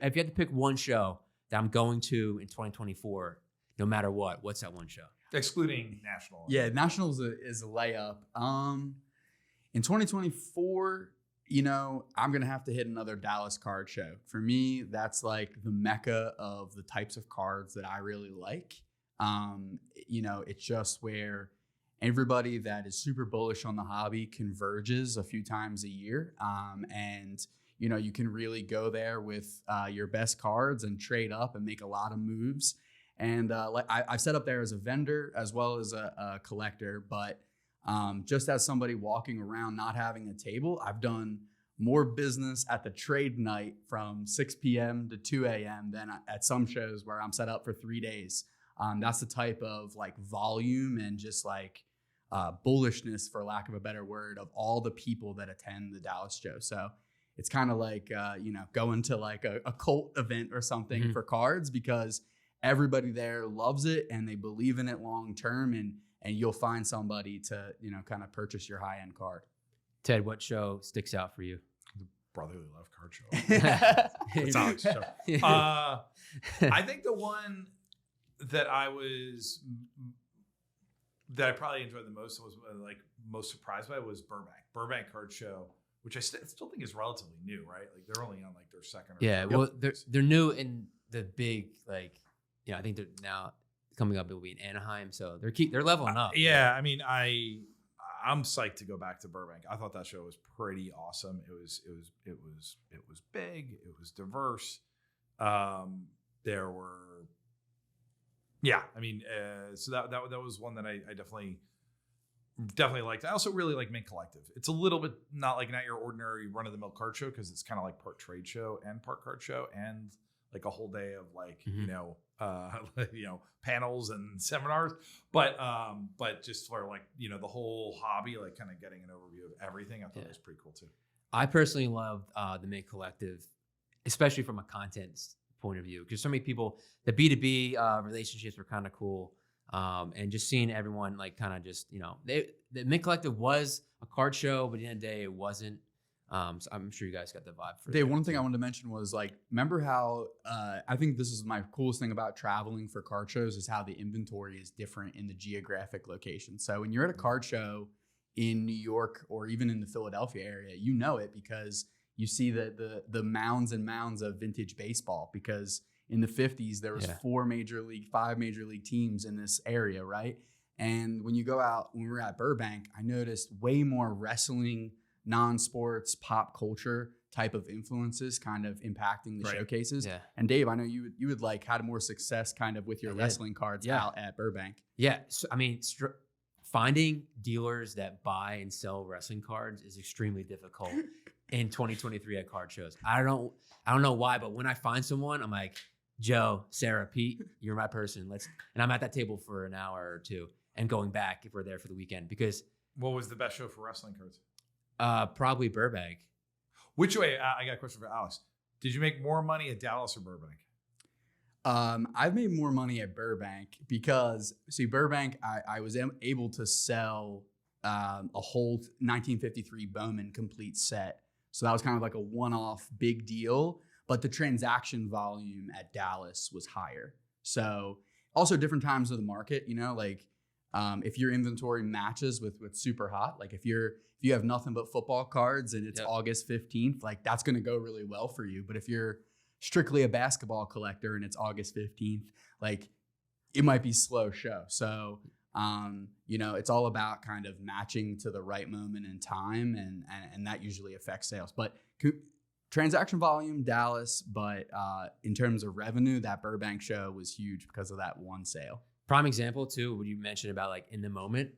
if you had to pick one show that I'm going to in 2024, no matter what, what's that one show? Excluding National. Yeah, National is a layup. In 2024, you know, I'm going to have to hit another Dallas card show. For me, that's like the mecca of the types of cards that I really like. You know, it's just where everybody that is super bullish on the hobby converges a few times a year. And, you know, you can really go there with your best cards and trade up and make a lot of moves. And like I've set up there as a vendor as well as a collector, but just as somebody walking around not having a table, I've done more business at the trade night from 6 p.m. to 2 a.m. than at some shows where I'm set up for 3 days. That's the type of like volume and just like bullishness, for lack of a better word, of all the people that attend the Dallas show. So it's kind of like, you know, going to like a cult event or something for cards, because everybody there loves it and they believe in it long term, and you'll find somebody to, you know, kind of purchase your high end card. Ted, what show sticks out for you? The Brotherly Love Card Show. It's Alex show. I think the one that I probably enjoyed the most, was like most surprised by, was Burbank Card Show, which I still think is relatively new, right? Like they're only on like their second. Well, they're new in the big, like, you know, I think they're now coming up. It'll be in Anaheim, so they're leveling up. Yeah, I mean, I'm psyched to go back to Burbank. I thought that show was pretty awesome. It was big. It was diverse. There were, yeah. I mean, so that was one that I definitely liked. I also really like Mint Collective. It's a little bit not your ordinary run of the mill card show, because it's kind of like part trade show and part card show, and like a whole day of like, you know, panels and seminars, but just for like, you know, the whole hobby, like kind of getting an overview of everything. I thought it was pretty cool too. I personally loved the Mint Collective, especially from a content point of view, because so many people, the B2B relationships were kind of cool. And just seeing everyone like kind of just, you know, the Mint Collective was a card show, but at the end of the day, it wasn't. So I'm sure you guys got the vibe for Dave, one thing I wanted to mention was, like, remember how I think this is my coolest thing about traveling for card shows, is how the inventory is different in the geographic location. So when you're at a card show in New York or even in the Philadelphia area, you know it because you see the mounds and mounds of vintage baseball, because in the 50s there was 5 major league teams in this area, right? And when you go out, when we were at Burbank, I noticed way more wrestling, non-sports, pop culture type of influences kind of impacting the showcases. Yeah. And Dave, I know you would like had more success kind of with your wrestling cards out at Burbank. Yeah. So, I mean, finding dealers that buy and sell wrestling cards is extremely difficult in 2023 at card shows. I don't know why, but when I find someone, I'm like, Joe, Sarah, Pete, you're my person. And I'm at that table for an hour or two and going back if we're there for the weekend. Because what was the best show for wrestling cards? Probably Burbank. Which way? I got a question for Alex. Did you make more money at Dallas or Burbank? I've made more money at Burbank because, see, Burbank, I was able to sell a whole 1953 Bowman complete set. So that was kind of like a one-off big deal. But the transaction volume at Dallas was higher. So also different times of the market, you know, like if your inventory matches with what's super hot, like if you have nothing but football cards and it's August 15th, like that's going to go really well for you. But if you're strictly a basketball collector and it's August 15th, like it might be slow show. So, you know, it's all about kind of matching to the right moment in time, and that usually affects sales. But transaction volume, Dallas, but in terms of revenue, that Burbank show was huge because of that one sale. Prime example too, what you mentioned about like in the moment,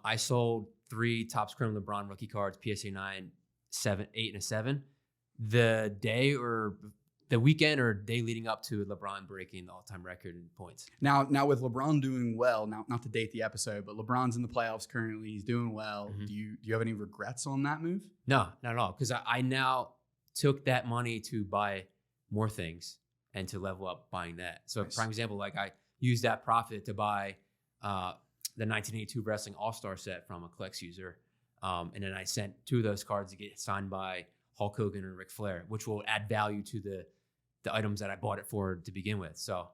I sold 3 Topps Chrome LeBron rookie cards, PSA 9, 7, 8, and a 7. The day or the weekend or day leading up to LeBron breaking the all-time record in points. Now with LeBron doing well, not to date the episode, but LeBron's in the playoffs currently. He's doing well. Mm-hmm. Do you have any regrets on that move? No, not at all. Because I now took that money to buy more things and to level up buying that. So nice. Prime example, like I used that profit to buy the 1982 Wrestling All-Star set from a CollX user. And then I sent 2 of those cards to get signed by Hulk Hogan and Ric Flair, which will add value to the items that I bought it for to begin with. So